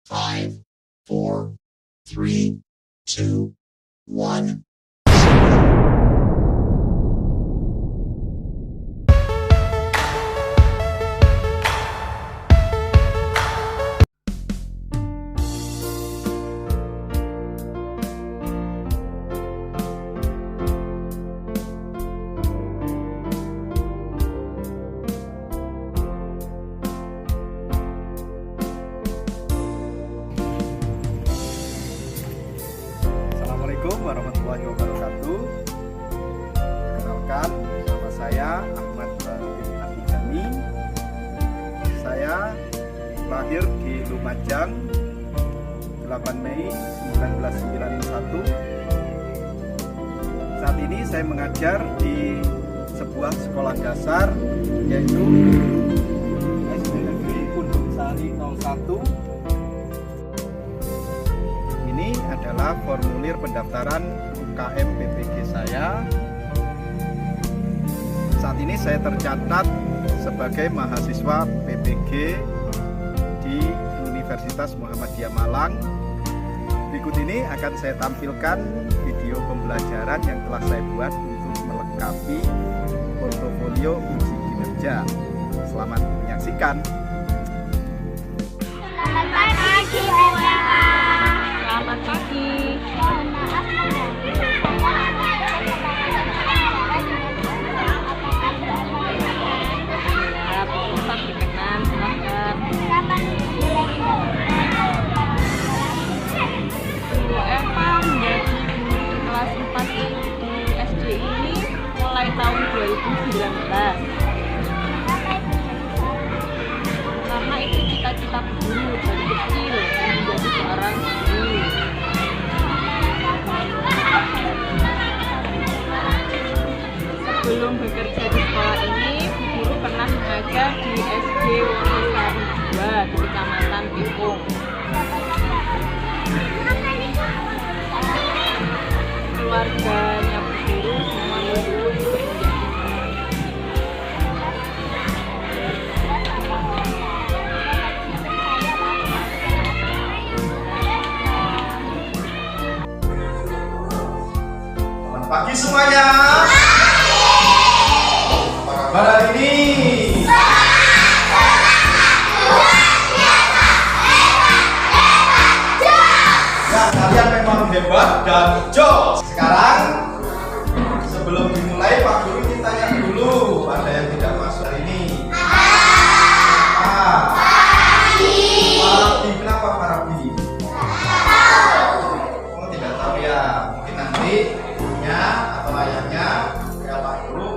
5, 4, 3, 2, 1. Assalamualaikum warahmatullahi wabarakatuh. Perkenalkan, nama saya Ahmad bin Abidjami. Saya lahir di Lumajang 8 Mei 1991. Saat ini saya mengajar di sebuah sekolah dasar, yaitu SD Negeri Pundung Sari 01. Ini adalah formulir pendaftaran UKM PPG saya. Saat ini saya tercatat sebagai mahasiswa PPG di Universitas Muhammadiyah Malang. Berikut ini akan saya tampilkan video pembelajaran yang telah saya buat untuk melengkapi portofolio uji kinerja. Selamat menyaksikan. Selamat pagi, SMA. Selamat pagi. Pak berkenan, silakan. Bu Eva menjadi guru di kelas 4 di SD ini mulai tahun 2019. Karena itu cita-cita Bu Guru dari kecil menjadi seorang guru. Sebelum bekerja di sekolah ini, Bu Guru pernah mengajar di SD Wonosari 2 di Kecamatan Pipung. Keluarganya Bu Guru semua mendukung untuk menjadi Selamat pagi semuanya. Apa kabar hari ini? Ya, kalian memang hebat dan jos. Sekarang sebelum dimulai Pak Guru kita tanya dulu, ada yang tidak masuk hari ini? Parabi, kenapa Parabi? Oh, tidak tahu ya. Mungkin nanti ibunya atau ayahnya ya Pak Guru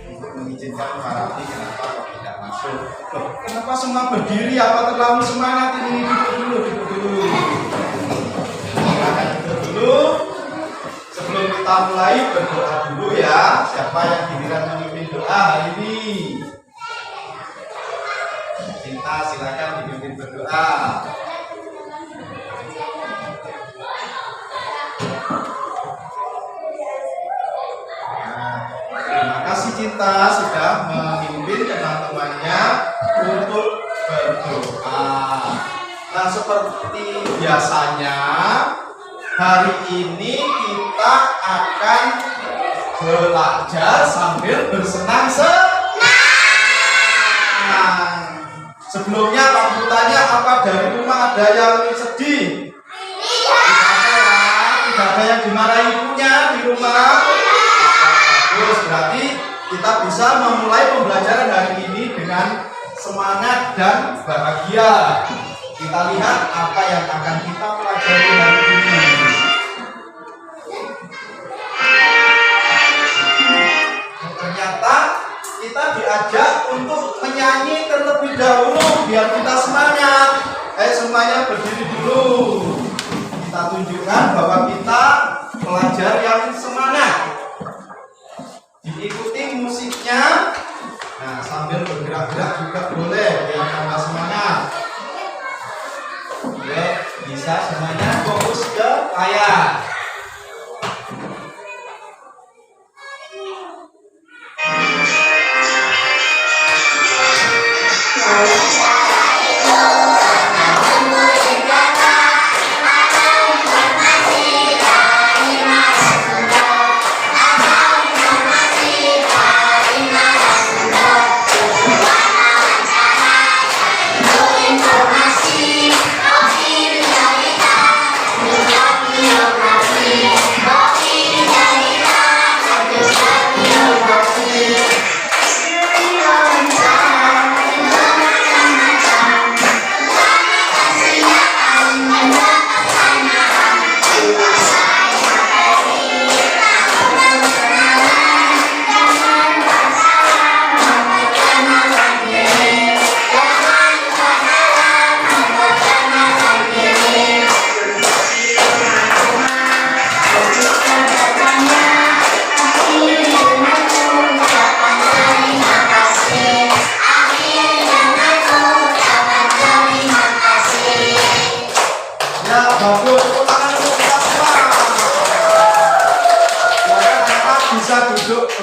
untuk mengizinkan Parabi kenapa kok tidak masuk. Loh, kenapa semua berdiri? Apa terlalu semangat ini? Duduk dulu, duduk dulu. Silakan duduk dulu. Sebelum kita mulai berdoa dulu ya. Siapa yang giliran memimpin doa hari ini? Cinta, silakan dipimpin berdoa. Nah, terima kasih Cinta sudah memimpin teman-temannya untuk berdoa. Nah, seperti biasanya hari ini kita akan belajar sambil bersenang-senang. Sebelumnya Pak Guru tanya, apa dari rumah ada yang sedih? Tidak ada yang dimarahi ibunya di rumah. Bagus, berarti kita bisa memulai pembelajaran hari ini dengan semangat dan bahagia. Kita lihat apa yang akan kita pelajari hari ini. Ternyata kita diajak untuk menyanyi terlebih dahulu biar kita semangat. Semuanya berdiri dulu. Kita tunjukkan bahwa kita pelajar yang semangat. Diikuti musiknya. Nah, sambil bergerak-gerak juga boleh biar tambah semangat. Ya, bisa semuanya fokus ke layar.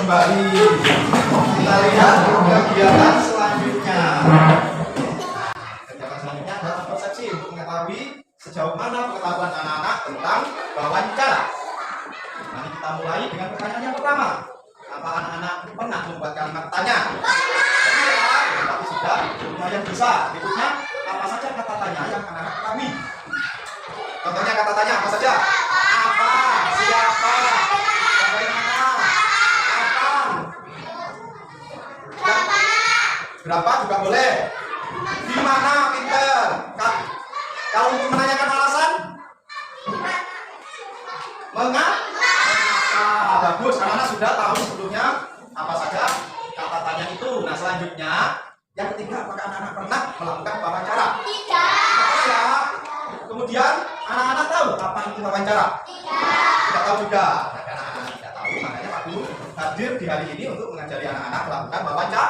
kembali. Kita lihat kegiatan selanjutnya. Kegiatan selanjutnya adalah persepsi untuk mengetahui sejauh mana pengetahuan anak-anak tentang wawancara. Mari kita mulai dengan pertanyaan yang pertama. Apa anak-anak pernah membuat kalimat tanya? Tapi sudah lumayan bisa. Berikutnya, apa saja kata tanya yang anak-anak ketahui? Contohnya kata tanya apa saja? Apa? Siapa? Bagaimana? Kapan? Berapa juga boleh. Di mana? Pinter. Kalau untuk menanyakan alasan? Mengapa? Bagus, anak-anak sudah tahu sebelumnya apa saja kata tanya itu. Nah, selanjutnya yang ketiga, apakah anak-anak pernah melakukan wawancara? Tidak. Ya. Kemudian anak-anak tahu apa itu wawancara? Tidak tahu juga. Nah, karena anak-anak tidak tahu, makanya Pak Guru hadir di hari ini untuk mengajari anak-anak melakukan wawancara.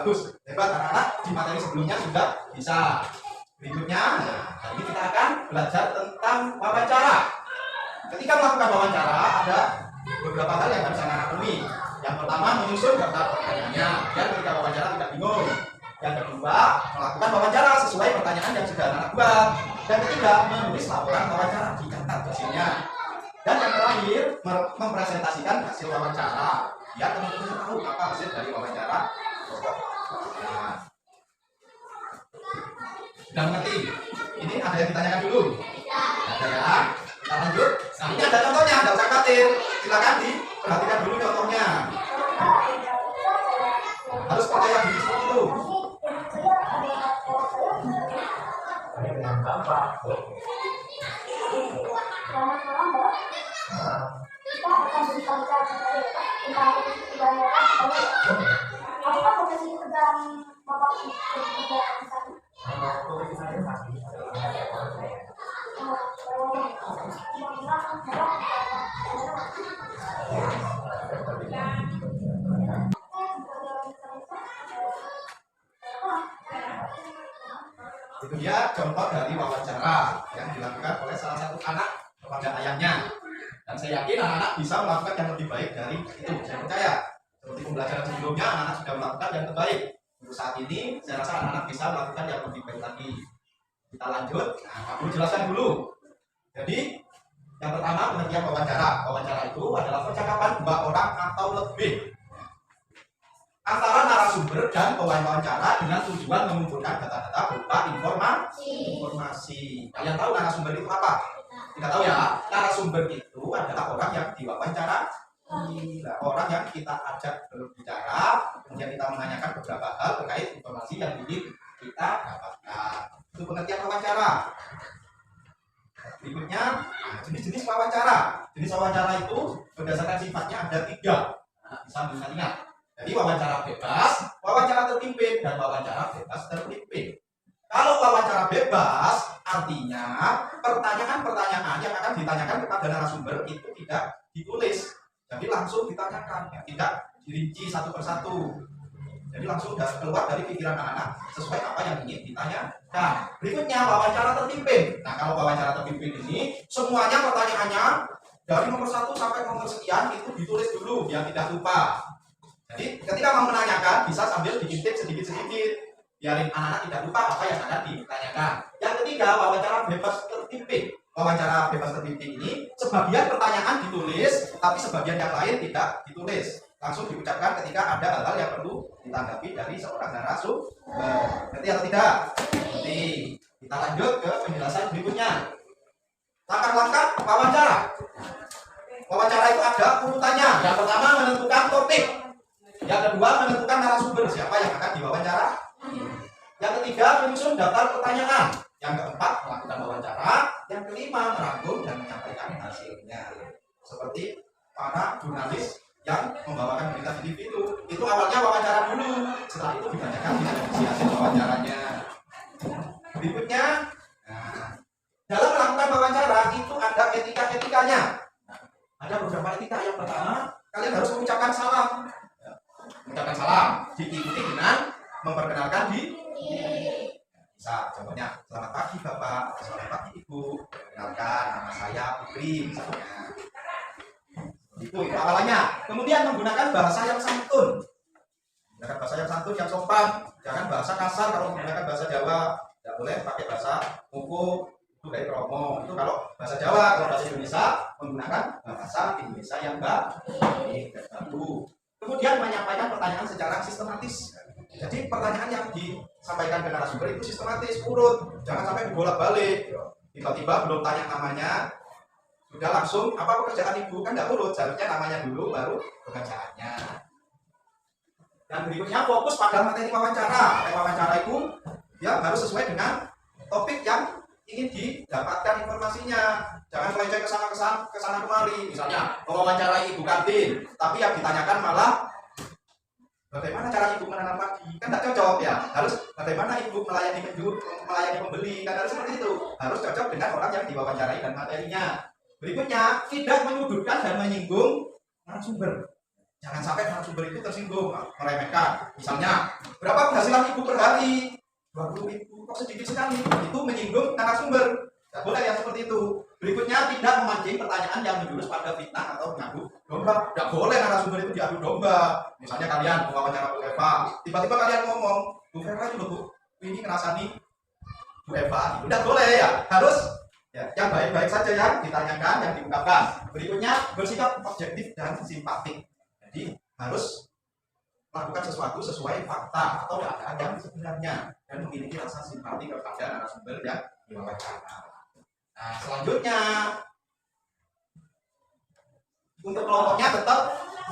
Bagus, hebat anak-anak. Di materi sebelumnya sudah bisa. Berikutnya, hari ini kita akan belajar tentang wawancara. Ketika melakukan wawancara, ada beberapa hal yang harus anak-anak penuhi. Yang pertama, menyusun daftar pertanyaannya, dan ketika wawancara tidak bingung. Yang kedua, melakukan wawancara sesuai pertanyaan yang sudah anak buat. Dan ketiga, menulis laporan wawancara, dicatat hasilnya. Dan yang terakhir, mempresentasikan hasil wawancara. Biar teman-teman tahu apa hasil dari wawancara. Nah, sudah mengerti? Ini ada yang ditanyakan dulu? Ada ya? Kita lanjut. Nah, ini ada contohnya, tidak usah khawatir. Silakan diperhatikan dulu contohnya. Harus percaya diri seperti itu. Itu dia contoh dari wawancara yang dilakukan oleh salah satu anak kepada ayahnya. Dan saya yakin anak-anak bisa melakukan yang lebih baik dari itu. Saya percaya. Seperti pembelajaran sebelumnya, anak-anak sudah melakukan yang terbaik. Untuk saat ini, saya rasa anak-anak bisa melakukan yang lebih baik lagi. Kita lanjut. Nah, Pak Guru jelaskan dulu. Jadi, yang pertama pengertian wawancara. Wawancara itu adalah percakapan dua orang atau lebih antara narasumber dan pewawancara dengan tujuan mengumpulkan data-data berupa informasi. Kalian tahu narasumber itu apa? Tidak tahu ya? Narasumber itu adalah orang yang diwawancara, orang yang kita ajak berbicara, kemudian kita menanyakan beberapa hal terkait informasi yang ingin kita dapatkan. Itu pengertian wawancara. Berikutnya, jenis-jenis wawancara. Jenis wawancara itu berdasarkan sifatnya ada 3. Bisa mengingat-ingat. Jadi wawancara bebas, wawancara terpimpin, dan wawancara bebas terpimpin. Kalau wawancara bebas, artinya pertanyaan-pertanyaan yang akan ditanyakan kepada narasumber itu tidak ditulis. Jadi langsung ditanyakan, ya, tidak dirinci satu persatu. Jadi langsung keluar dari pikiran anak-anak sesuai apa yang ingin ditanyakan. Berikutnya wawancara terpimpin. Nah, kalau wawancara terpimpin ini, semuanya pertanyaannya dari nomor 1 sampai nomor sekian itu ditulis dulu biar tidak lupa. Jadi ketika mau menanyakan bisa sambil diintip sedikit-sedikit, biarin anak-anak tidak lupa apa yang ada ditanyakan. Yang ketiga, wawancara bebas terpimpin. Wawancara bebas terpimpin ini sebagian pertanyaan ditulis, tapi sebagian yang lain tidak ditulis. Langsung diucapkan ketika ada hal-hal yang perlu ditanggapi dari seorang narasumber. Ngerti atau tidak? Ngerti. Kita lanjut ke penjelasan berikutnya. Langkah-langkah wawancara. Wawancara itu ada urutannya. Yang pertama menentukan topik. Yang kedua menentukan narasumber, siapa yang akan diwawancara. Yang ketiga menyusun daftar pertanyaan. Yang keempat melakukan wawancara. Yang kelima merangkum dan menyampaikan hasilnya. Seperti para jurnalis yang membawakan berita di TV itu awalnya wawancara dulu, setelah itu dibacakan di hasil wawancaranya. Berikutnya, dalam melakukan wawancara itu ada etika-etikanya. Ada beberapa etika. Yang pertama, kalian harus mengucapkan salam. Mengucapkan salam diikuti dengan memperkenalkan diri. Bisa contohnya, selamat pagi Bapak, selamat pagi Ibu, perkenalkan nama saya Putri misalnya. Itu awalannya. Kemudian menggunakan bahasa yang santun. Menggunakan bahasa yang santun, yang sopan. Jangan bahasa kasar kalau menggunakan bahasa Jawa. Tidak boleh pakai bahasa muku, itu kayak kromo. Itu kalau bahasa Jawa. Kalau bahasa Indonesia menggunakan bahasa Indonesia yang baik dan baku. Kemudian menyampaikan pertanyaan secara sistematis. Jadi pertanyaan yang disampaikan ke narasumber itu sistematis, urut. Jangan sampai dibolak-balik. Tiba-tiba belum tanya namanya, sudah langsung apa pekerjaan ibu, kan tidak urut. Seharusnya namanya dulu baru pekerjaannya. Dan berikutnya fokus pada materi wawancara. Materi wawancara itu ya harus sesuai dengan topik yang ingin didapatkan informasinya. Jangan melenceng ke sana kemari. Misalnya mewawancarai ibu kantin, tapi yang ditanyakan malah bagaimana cara ibu menanam padi, kan tidak cocok ya. Harus bagaimana ibu melayani pembeli, kan harus seperti itu. Harus cocok dengan orang yang diwawancarai dan materinya. Berikutnya, tidak menyudutkan dan menyinggung narasumber. Jangan sampai narasumber itu tersinggung, meremehkan. Misalnya, berapa penghasilan ibu per hari? 20.000, kok sedikit sekali? Itu menyinggung narasumber. Tidak boleh yang seperti itu. Berikutnya, tidak memancing pertanyaan yang menjurus pada fitnah atau mengadu domba. Tidak boleh narasumber itu diadu domba. Misalnya kalian wawancara Bu Eva, tiba-tiba kalian ngomong, Bu Eva itu Bu, ini ngerasani Bu Eva. Itu tidak boleh ya. Harus ya, yang baik-baik saja yang ditanyakan, yang diungkapkan. Berikutnya, bersikap objektif dan simpatik. Jadi harus melakukan sesuatu sesuai fakta atau keadaan yang sebenarnya dan memiliki rasa simpati kepada narasumber yang diwawancara. Nah, selanjutnya untuk kelompoknya tetap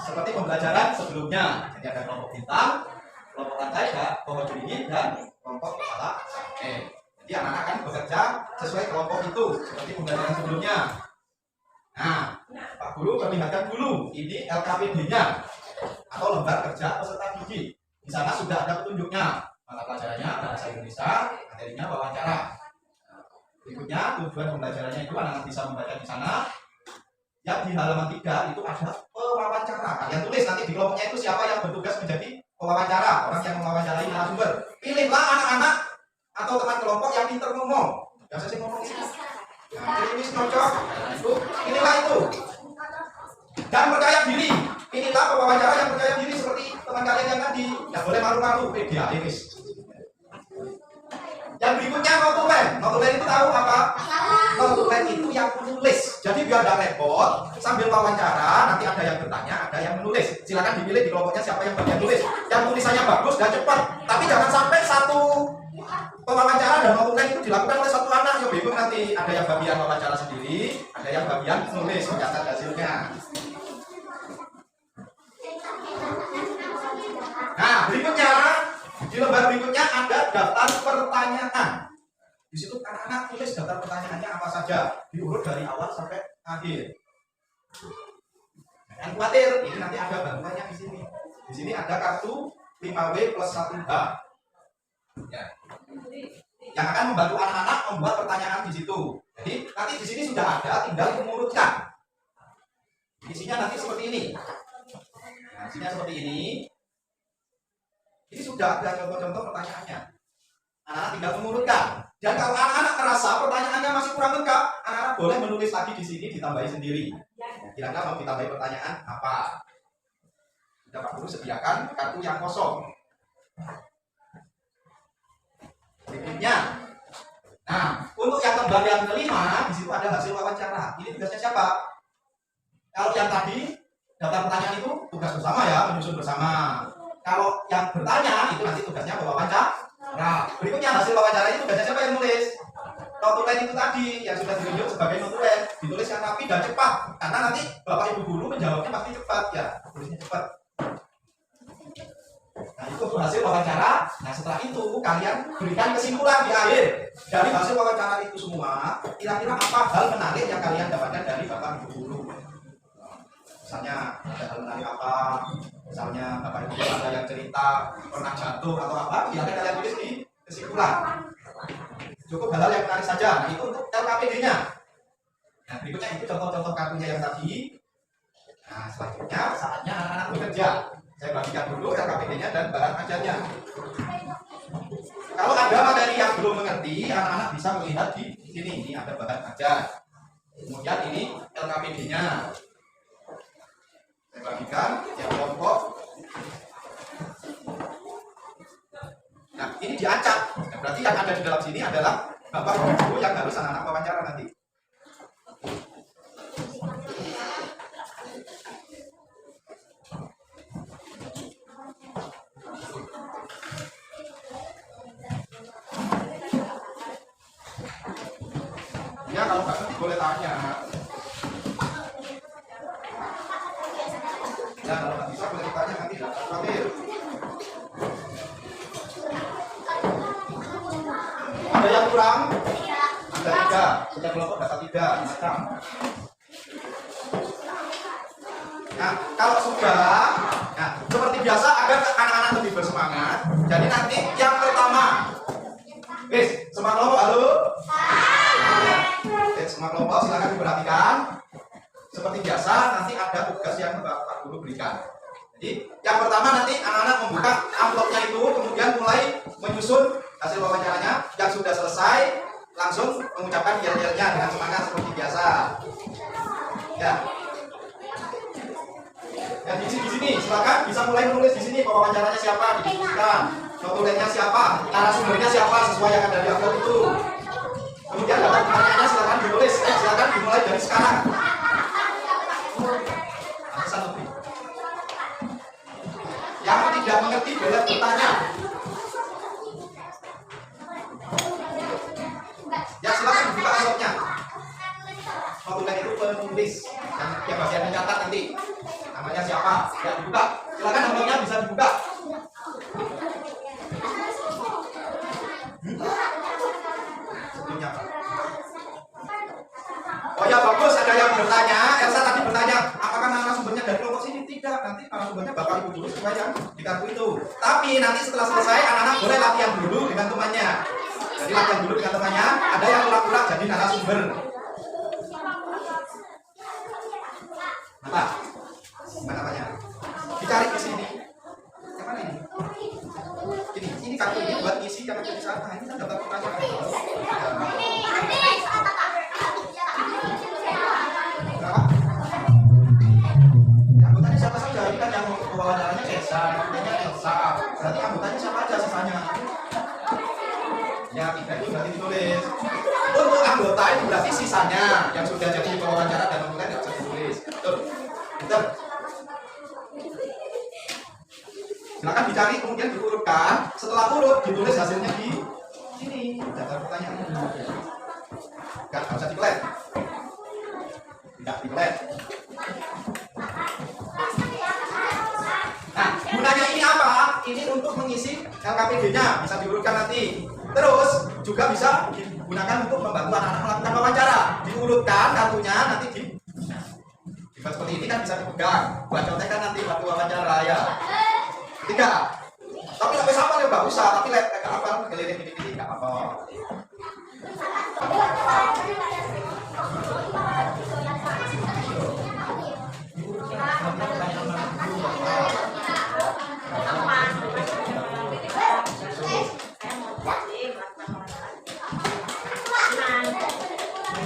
seperti pembelajaran sebelumnya. Jadi ada kelompok bintang, kelompok lantai, kelompok beringin, dan kelompok kepala. Jadi anak-anak kan bekerja sesuai kelompok itu seperti pembelajaran sebelumnya. Nah, Pak Guru perlihatkan dulu ini LKPD-nya atau lembar kerja peserta didik. Di sana sudah ada petunjuknya. Mata pelajarannya bahasa Indonesia, materinya wawancara. Berikutnya tujuan pembelajarannya itu anak-anak bisa membaca di sana. Yang di halaman 3 itu ada pewawancara. Kalian tulis nanti di kelompoknya itu siapa yang bertugas menjadi pewawancara, orang yang mewawancarai narasumber. Pilihlah anak-anak atau teman kelompok yang pintar ngomong. Biasa sih ngomong itu. Nah, ini cocok. Itu inilah itu. Dan percaya diri. Inilah pewawancara yang percaya diri seperti teman kalian yang tadi. Tidak boleh malu-malu. Media ini. Yang berikutnya notulen. Notulen itu tahu apa? Notulen itu yang menulis. Jadi biar tidak repot, sambil wawancara nanti ada yang bertanya, ada yang menulis. Silakan dipilih di kelompoknya siapa yang bagian tulis. Yang tulisannya bagus dan cepat. Tapi jangan sampai satu pewawancara dan notulen itu dilakukan oleh satu anak. Ya bingung nanti. Ada yang bagian wawancara sendiri, ada yang bagian menulis mencatat hasilnya. Nah, berikutnya di lembar berikutnya ada daftar pertanyaan. Di situ anak-anak tulis daftar pertanyaannya apa saja, diurut dari awal sampai akhir. Jangan khawatir, ini nanti ada bantuannya di sini. Di sini ada kartu 5W plus 1H. Ya. Yang akan membantu anak-anak membuat pertanyaan di situ. Jadi nanti di sini sudah ada, tinggal mengurutkan. Isinya nanti seperti ini. Nah, isinya seperti ini. Ini sudah ada contoh-contoh pertanyaannya. Anak-anak tinggal mengurutkan. Dan kalau anak-anak merasa pertanyaannya masih kurang lengkap, anak-anak boleh menulis lagi di sini, ditambahi sendiri. Kira-kira mau ditambahi pertanyaan apa? Sudah Pak Guru sediakan kartu yang kosong. Berikutnya, nah untuk yang lembar yang kelima, di situ ada hasil wawancara. Ini tugasnya siapa? Kalau yang tadi daftar pertanyaan itu tugas bersama ya, menyusun bersama. Kalau yang bertanya itu nanti tugasnya wawancara. Nah, berikutnya hasil wawancara itu tugasnya siapa yang nulis? Notulen itu tadi yang sudah ditunjuk sebagai notulen, ditulis yang rapi dan cepat. Karena nanti Bapak Ibu guru menjawabnya pasti cepat ya, tulisnya cepat. Nah, itu hasil wawancara. Nah, setelah itu kalian berikan kesimpulan di akhir. Dari hasil wawancara itu semua, kira-kira apa hal menarik yang kalian dapatkan dari Bapak Ibu guru? Misalnya ada hal menarik apa? Misalnya Bapak Ibu ada yang cerita pernah jatuh atau apa? Silahkan kalian tulis di kesimpulan. Cukup hal-hal yang menarik saja. Nah, itu untuk LKPD-nya. Nah, berikutnya itu contoh-contoh kartunya yang tadi. Nah, selanjutnya saatnya anak-anak bekerja. Saya bagikan dulu LKPD-nya dan bahan ajarnya. Kalau ada materi yang belum mengerti, anak-anak bisa melihat di sini. Ini ada bahan ajar. Kemudian ini LKPD-nya. Saya bagikan tiap kelompok. Nah, ini diacak. Nah, berarti yang ada di dalam sini adalah bapak ibu yang harus anak-anak wawancara nanti. Ya, kalau nggak ngerti boleh tanya. Ya, kalau nggak bisa boleh tanya nanti. Ambil. Ada yang kurang? Ada 3. Setiap kelompok dapat 3 macam. Nah, kalau sudah, nah seperti biasa agar anak-anak lebih bersemangat. Jadi nanti yang pertama, semua kelompok halo. Semua kelompok silakan diperhatikan. Seperti biasa nanti ada tugas yang Pak Guru berikan. Jadi yang pertama nanti anak-anak membuka amplopnya itu, kemudian mulai menyusun hasil wawancaranya. Yang sudah selesai langsung mengucapkan yel-yelnya dengan semangat seperti biasa. Ya. Ya di sini silakan bisa mulai menulis di sini wawancaranya siapa, didiskusikan. Notulennya siapa, narasumbernya siapa sesuai yang ada di amplop itu. Kemudian data pertanyaannya silakan ditulis. Silakan dimulai dari sekarang. Lebih. Yang tidak mengerti boleh bertanya. Ya silakan dibuka amplopnya. Notulen itu penulis yang bagian mencatat nanti. Namanya siapa? Ya dibuka. Silakan amplopnya bisa dibuka. Oh ya bagus, ada yang bertanya. Elsa tadi bertanya, apakah narasumbernya dari kelompok sini? Tidak, nanti narasumbernya bapak ibu dulu supaya di kartu itu. Tapi nanti setelah selesai anak-anak boleh latihan dulu dengan temannya. Jadi latihan dulu dengan temannya. Ada yang pura-pura jadi narasumber. Apa? Mana namanya? Dicari di sini. Yang mana ini? Ini kartu ini buat isi yang ada di sana. Ini kan daftar pertanyaan. Anggotanya siapa saja? Ini kan yang wawancaranya Elsa. Berarti anggotanya siapa aja sisanya? Ya, 3 itu berarti ditulis. Untuk anggota itu berarti sisanya yang sudah jadi wawancara dan online tidak bisa ditulis. Betul. Betul. Silakan dicari kemudian diurutkan. Setelah urut ditulis hasilnya di sini. Daftar pertanyaan. Enggak usah diplet. Tidak diplet. Nah, gunanya ini apa? Ini untuk mengisi LKPD-nya, bisa diurutkan nanti. Terus juga bisa digunakan untuk membantu anak-anak melakukan wawancara. Diurutkan kartunya nanti dibuat seperti ini kan bisa dipegang. Buat contekan nanti waktu wawancara ya. 3. Tapi sampai sama ya nggak usah, tapi lihat apa keliling ini nggak apa-apa.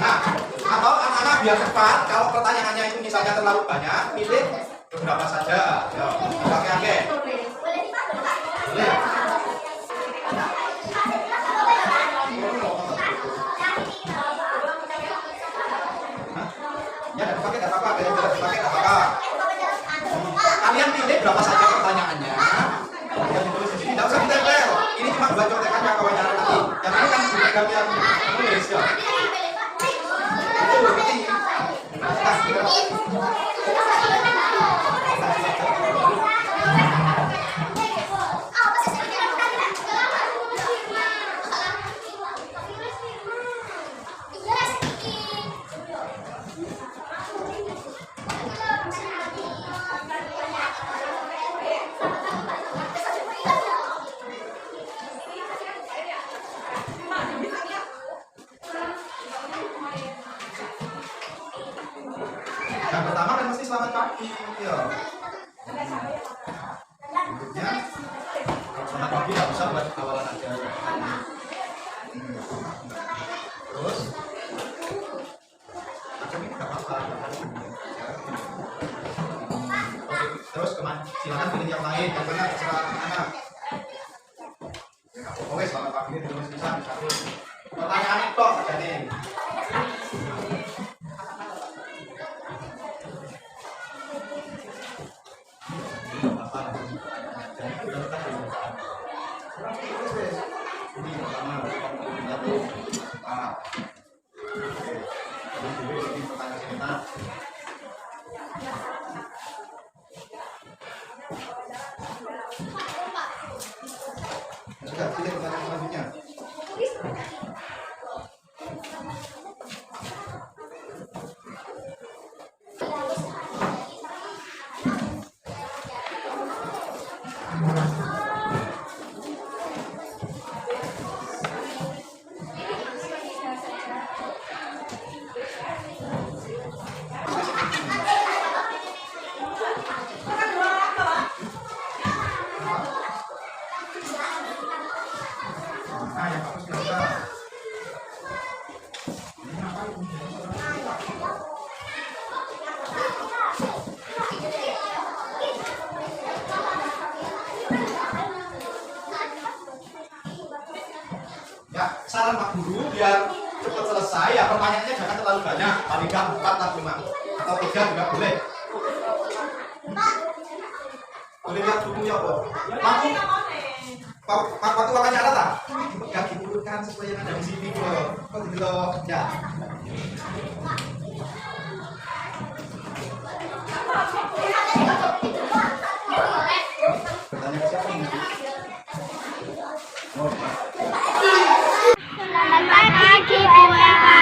Nah, atau anak-anak biar cepat, kalau pertanyaannya itu misalnya terlalu banyak, pilih beberapa saja. Ya, oke. Boleh. Ya, dipakai nggak apa-apa, dipakai nggak apa-apa. Kalian pilih berapa saja pertanyaannya. Yang ditulis di sini, nggak usah ditempel. Ini cuma buat contekan yang wawancara nanti. Yang ini kan sudah yang menulis ya. Itu berarti. Yang pertama kan mesti selamat pagi, ya. Berikutnya, selamat pagi nggak usah buat awalan aja. Terus, macam ini nggak apa-apa. Silakan pilih yang lain, yang benar terserah anak-anak. Oke, selamat pagi, terus bisa. Pertanyaan itu aja nih. Sudah, pilih pertanyaan selanjutnya. Nah, yang bagus silakan. Ya, saran Pak Guru biar cepat selesai ya, pertanyaannya jangan terlalu banyak, paling nggak 4 atau 5 atau 3 juga boleh. Boleh lihat bukunya kok. Langsung waktu akan nyala tak? Gak diurutkan sesuai yang ada di sini kok. Kok gitu ya. Pertanyaan siapa ini? Oh, Selamat pagi, Bu Eva.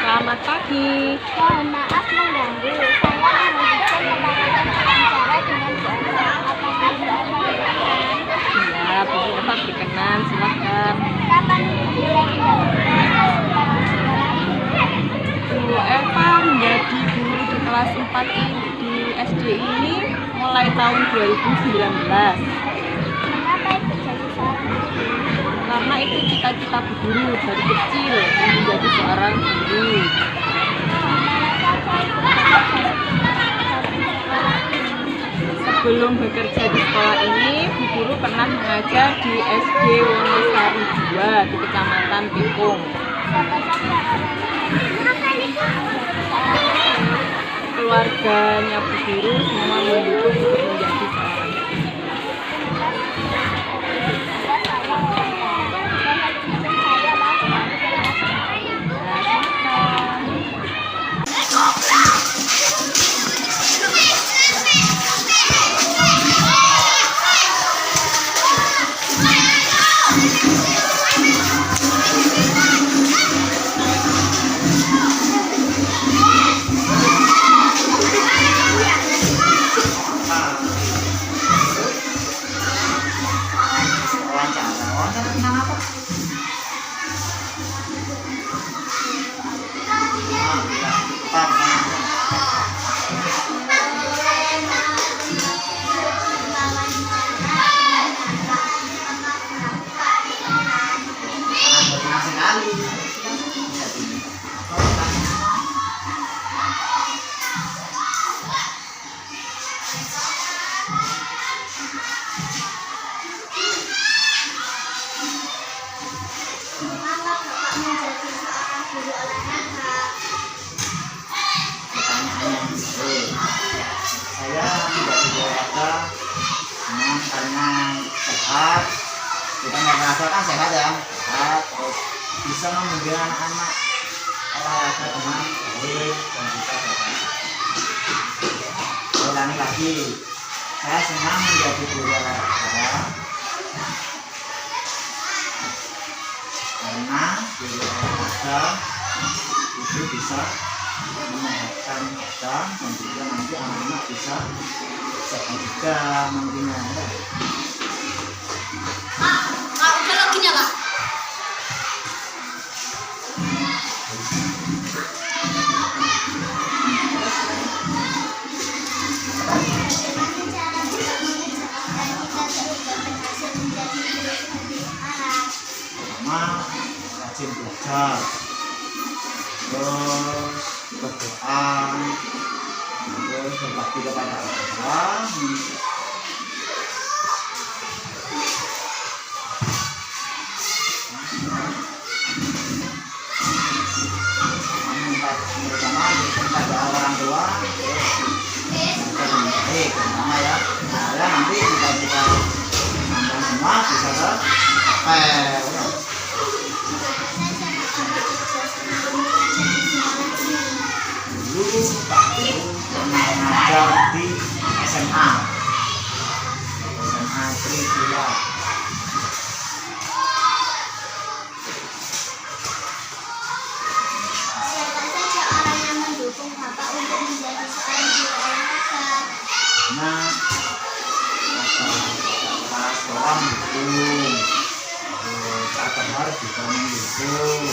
Selamat pagi. Mohon maaf mengganggu. Saya melanjutkan pembahasan wawancara dengan Bu Eva. Apakah Bu Eva berkenan? Ya, Bu Eva berkenan, silahkan. Kapan mulai menjalankan tugas di sekolah ini? Bu Eva menjadi guru di kelas 4 di SD ini mulai tahun 2019. Mengapa ikut jadi seorang guru? Karena itu cita-cita Bu Guru dari kecil menjadi seorang guru. Bagaimana saja ikut bekerja di sekolah ini? Sebelum bekerja di sekolah ini, Bu Guru pernah mengajar di SD Wonosari 2 di Kecamatan Pikung. Siapa saja orang yang menjadi seorang guru? Keluarganya Bu Guru semua mendukung untuk menjadi seorang guru. Mengapa Bapak menjadi seorang guru olahraga? Pertanyaannya saya tidak olahraga memang karena sehat, kita merasakan sehat ya, sehat, terus bisa membimbing anak-anak olahraga dengan baik dan bisa sehat. Ulangi lagi, saya senang menjadi guru olahraga karena guru olahraga itu bisa menyehatkan badan dan juga nanti anak-anak bisa sehat juga nantinya ya. Udah laginya Kak. Pertama, rajin belajar, terus berdoa, terus berbakti kepada Allah, baik pertama ya. Nah, nanti kita nambah semua bisa ke apel. Dulu Pak Guru pernah ngajar di SMA Tridula. Siapa saja orang yang mendukung Bapak untuk menjadi seorang guru olahraga? Nah, kata seorang mendukung, Kak Kemar juga mendukung,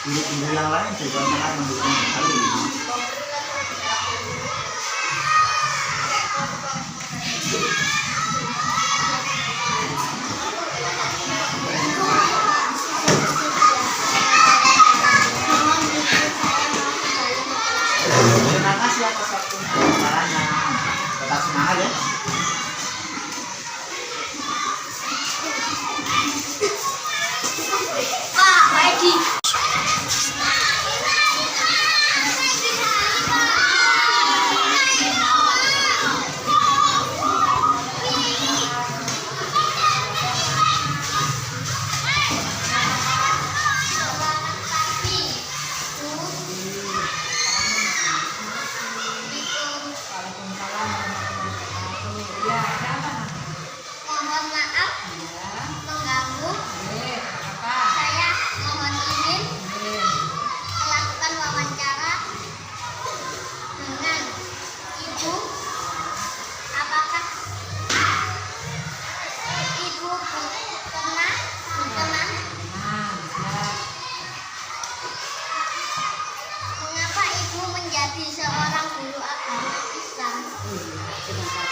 guru-guru yang lain juga sangat mendukung sekali. Terima kasih atas waktu pembicaraannya. Tetap semangat ya. Pak Edi. Mohon maaf mengganggu. Saya mohon izin melakukan wawancara dengan Ibu. Apakah Ibu pernah berkenan? Mengapa Ibu menjadi seorang guru agama Islam?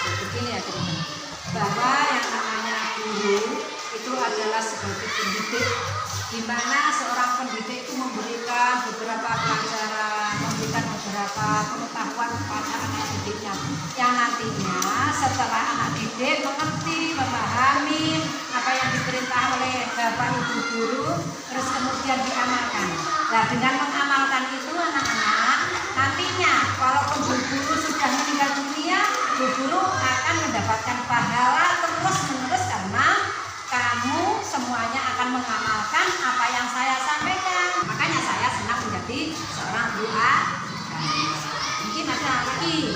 Begini ya teman-teman, bahwa yang namanya guru itu adalah sebagai pendidik, di mana seorang pendidik itu memberikan beberapa pelajaran, memberikan beberapa pengetahuan kepada anak didiknya, yang nantinya setelah anak didik mengerti, memahami apa yang diperintah oleh Bapak Ibu guru, terus kemudian diamalkan. Nah, dengan mengamalkan itu anak-anak nantinya walaupun guru sudah meninggal dunia, guru akan mendapatkan pahala terus-menerus karena kamu semuanya akan mengamalkan apa yang saya sampaikan. Makanya saya senang menjadi seorang guru agama. Mungkin ada lagi.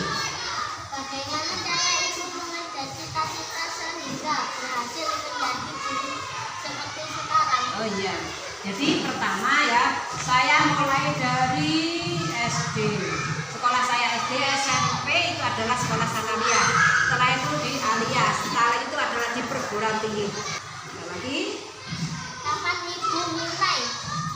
Bagaimana cara Ibu mengejar cita-cita sehingga berhasil menjadi guru seperti sekarang? Oh iya, jadi pertama ya, saya mulai dari SD. Sekolah saya SD, SMP itu adalah sekolah Sanawiyah. Setelah itu di Alia, setelah itu adalah di perguruan tinggi. Ada lagi? Kapan Ibu mulai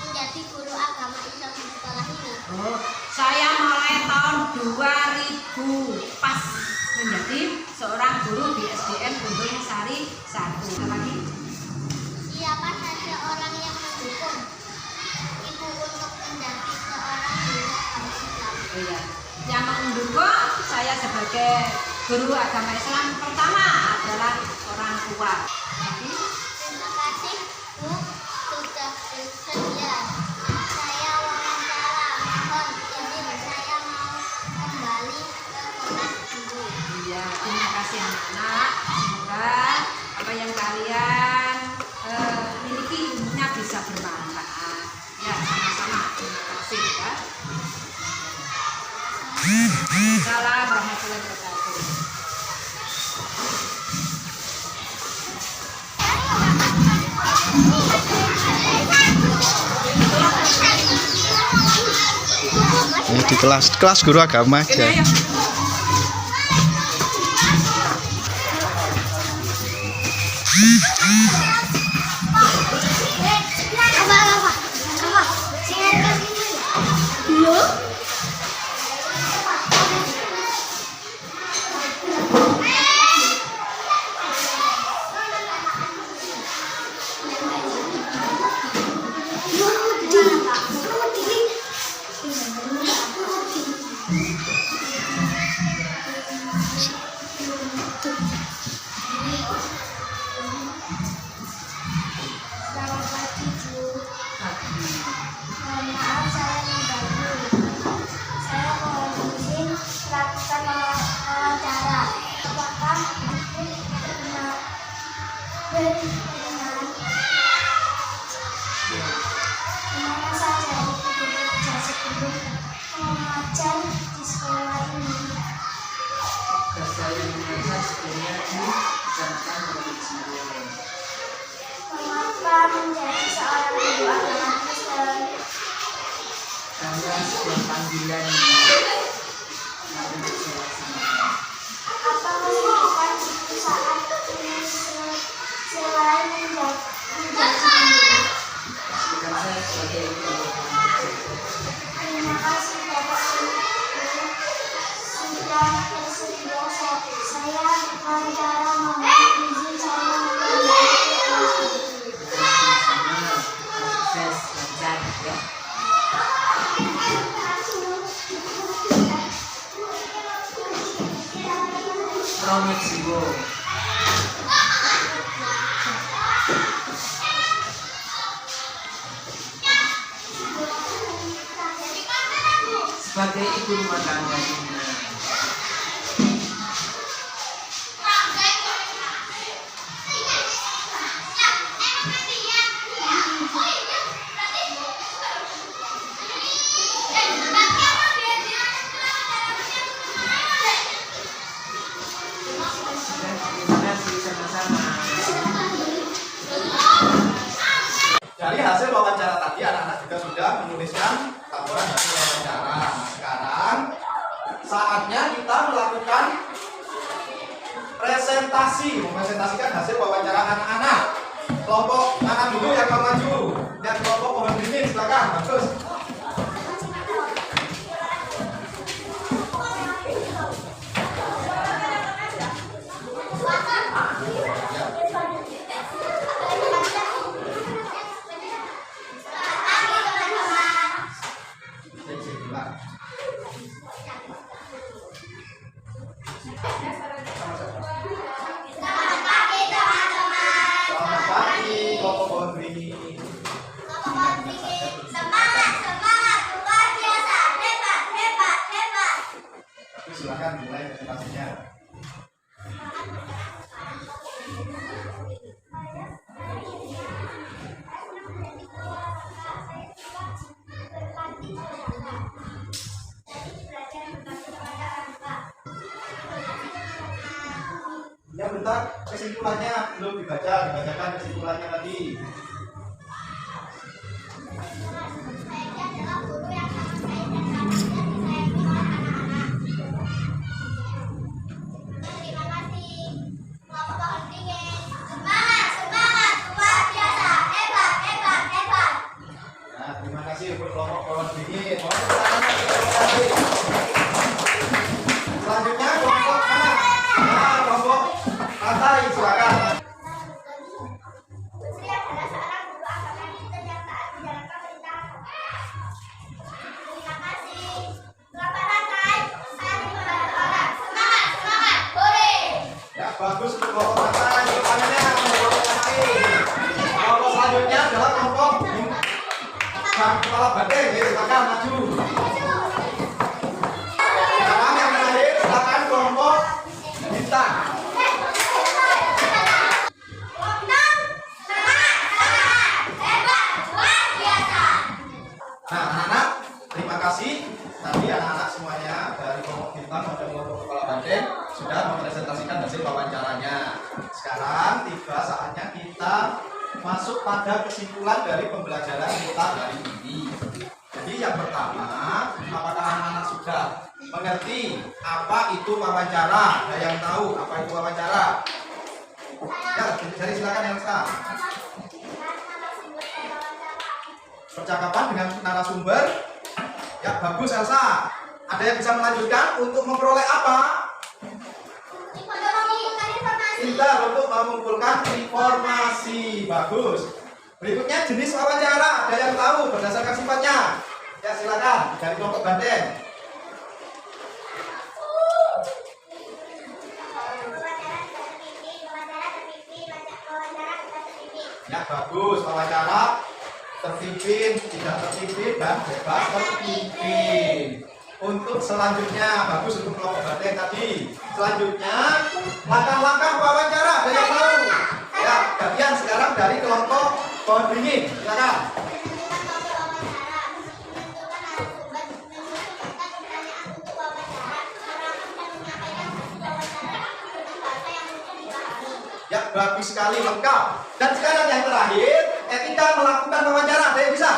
menjadi guru agama Islam di sekolah ini? Oh, saya mulai tahun 2000 pas menjadi seorang guru di SDN Gunung Sari 1. Ada lagi? Siapa saja orang yang mendukung Ibu untuk menjadi seorang guru agama Islam? Oh iya, yang mendukung saya sebagai guru agama Islam pertama adalah orang tua. Lagi? Terima kasih Bu sudah bersedia. Saya wawancara, mohon izin saya mau kembali ke kelas guru. Iya, terima kasih anak-anak. Semoga apa yang kalian miliki ilmunya bisa bermanfaat. Ya, sama-sama. Terima kasih ya. Salam warahmatullahi wabarakatuh. Ini di kelas guru agama aja. Selamat pagi Bu. Mohon maaf saya mengganggu. menjadi seorang ibu agama Kristen? Karena sebuah panggilan harus dilaksanakan. Apa kesibukan ibu saat ini selain menjadi guru? Kesibukan saya sebagai ibu. Terima kasih Bapak Ibu sudah bersedia. Saya wawancara mohon izin saya membantu kelas ini. Sukses lancar ya. Promet sih Bu. Sebagai ibu rumah tangga ini, terima kasih sama-sama. Dari hasil wawancara tadi anak-anak juga sudah menuliskan laporan hasil wawancara. Nah, sekarang saatnya kita melakukan presentasi, mempresentasikan hasil wawancara anak-anak. Kelompok anak dulu yang mau maju, dan kelompok pohon beringin silakan, bagus. Selamat pagi, kelompok pohon beringin. Silakan mulai presentasinya. Ya bentar, kesimpulannya belum dibacakan kesimpulannya tadi. Nah, terima kasih untuk kelompok pohon beringin. Mohon tepuk tangan bagi kelompok tadi. Selanjutnya kelompok mana? Nah, kelompok lantai silakan. Putri adalah seorang guru agama Kristen yang taat menjalankan perintah agama. Terima kasih. Kelompok lantai, saling membantu orang. Semangat, semangat, boleh. Ya, bagus untuk kelompok lantai. Pertanyaannya kelompok lantai. Kelompok selanjutnya adalah kelompok kepala banteng. Ya, silakan maju. Sekarang yang terakhir silakan kelompok bintang. Nah, anak-anak, terima kasih. Tadi anak-anak semuanya dari kelompok bintang maupun kelompok kepala banteng sudah mempresentasikan hasil wawancaranya. Sekarang tiba saatnya kita masuk pada kesimpulan dari pembelajaran kita hari ini. Jadi yang pertama, apakah anak-anak sudah mengerti apa itu wawancara? Ada yang tahu apa itu wawancara? Ya, jadi silakan Elsa. Percakapan dengan narasumber. Ya, bagus Elsa. Ada yang bisa melanjutkan untuk memperoleh apa? Pintar untuk mengumpulkan informasi. Bagus. Berikutnya jenis wawancara. Ada yang tahu berdasarkan sifatnya? Ya, silakan dari kelompok banteng. Ya, bagus. Wawancara terpimpin, tidak terpimpin, dan bebas terpimpin. Untuk selanjutnya, bagus untuk kelompok banteng tadi. Selanjutnya, langkah-langkah wawancara. Ada yang tahu? Ya, bagian sekarang dari kelompok pohon beringin. Silakan. Ya, bagus sekali, lengkap. Dan sekarang yang terakhir, ketika melakukan wawancara? Ada yang bisa?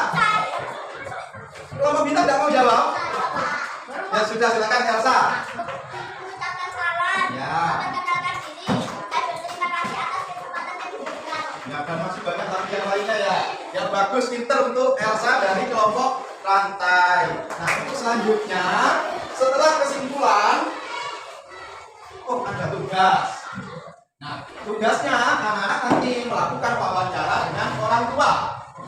Kelompok bintang tidak mau jawab? Ya sudah, silakan Elsa. Mengucapkan salam, Ya. memperkenalkan diri, dan berterima kasih atas kesempatan yang diberikan. Ya, dan masih banyak lagi yang lainnya ya. Yang bagus, pinter untuk Elsa dari kelompok rantai. Nah, untuk selanjutnya, setelah kesimpulan, oh ada tugas. Nah, tugasnya anak-anak nanti melakukan wawancara dengan orang tua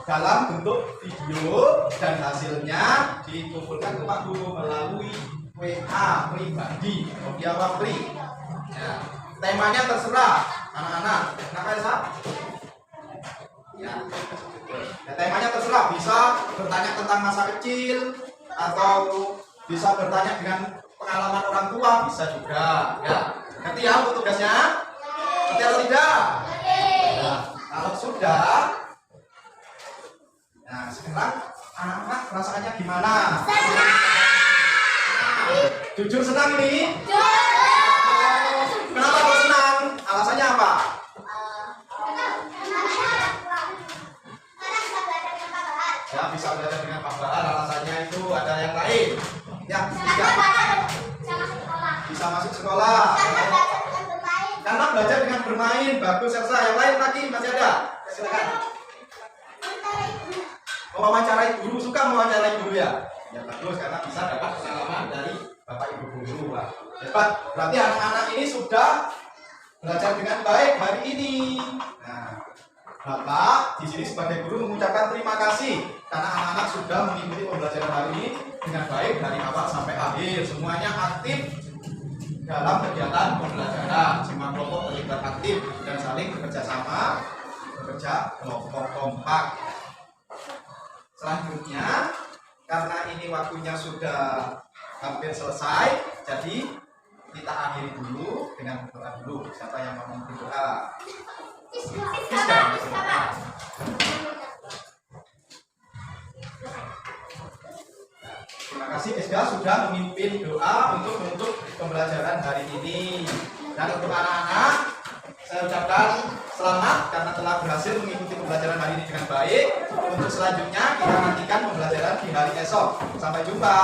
dalam bentuk video dan hasilnya dikumpulkan ke Pak Guru melalui WA pribadi, via Wapri. Ya, temanya terserah anak-anak. Kenapa Elsa? Ya, temanya terserah, bisa bertanya tentang masa kecil atau bisa bertanya dengan pengalaman orang tua, bisa juga. Ya, ngerti ya untuk tugasnya? Ngerti atau tidak? Nah, kalau sudah, nah sekarang anak-anak perasaannya gimana? Jujur senang ini? Kenapa kok senang? Alasannya apa? Ya, bisa belajar dengan Pak Bahar. Alasannya itu ada yang lain. Ya, tiga. Bisa masuk sekolah. Karena belajar dengan bermain. Bagus Elsa. Yang lain lagi masih ada. Silakan. Mewawancarai guru, suka mewawancarai guru ya? Ya bagus, karena bisa dapat pengalaman dari Bapak Ibu guru. Wah, hebat. Berarti anak-anak ini sudah belajar dengan baik hari ini. Nah, Bapak di sini sebagai guru mengucapkan terima kasih karena anak-anak sudah mengikuti pembelajaran hari ini dengan baik dari awal sampai akhir. Semuanya aktif dalam kegiatan pembelajaran. Semua kelompok terlibat aktif dan saling bekerja sama, bekerja kelompok kompak. Selanjutnya, karena ini waktunya sudah hampir selesai, jadi kita akhiri dulu dengan berdoa dulu. Siapa yang mau berdoa? Terima kasih Isga sudah memimpin doa untuk menutup pembelajaran hari ini. Dan untuk anak-anak, saya ucapkan selamat karena telah berhasil mengikuti pembelajaran hari ini dengan baik. Untuk selanjutnya kita nantikan pembelajaran di hari esok. Sampai jumpa.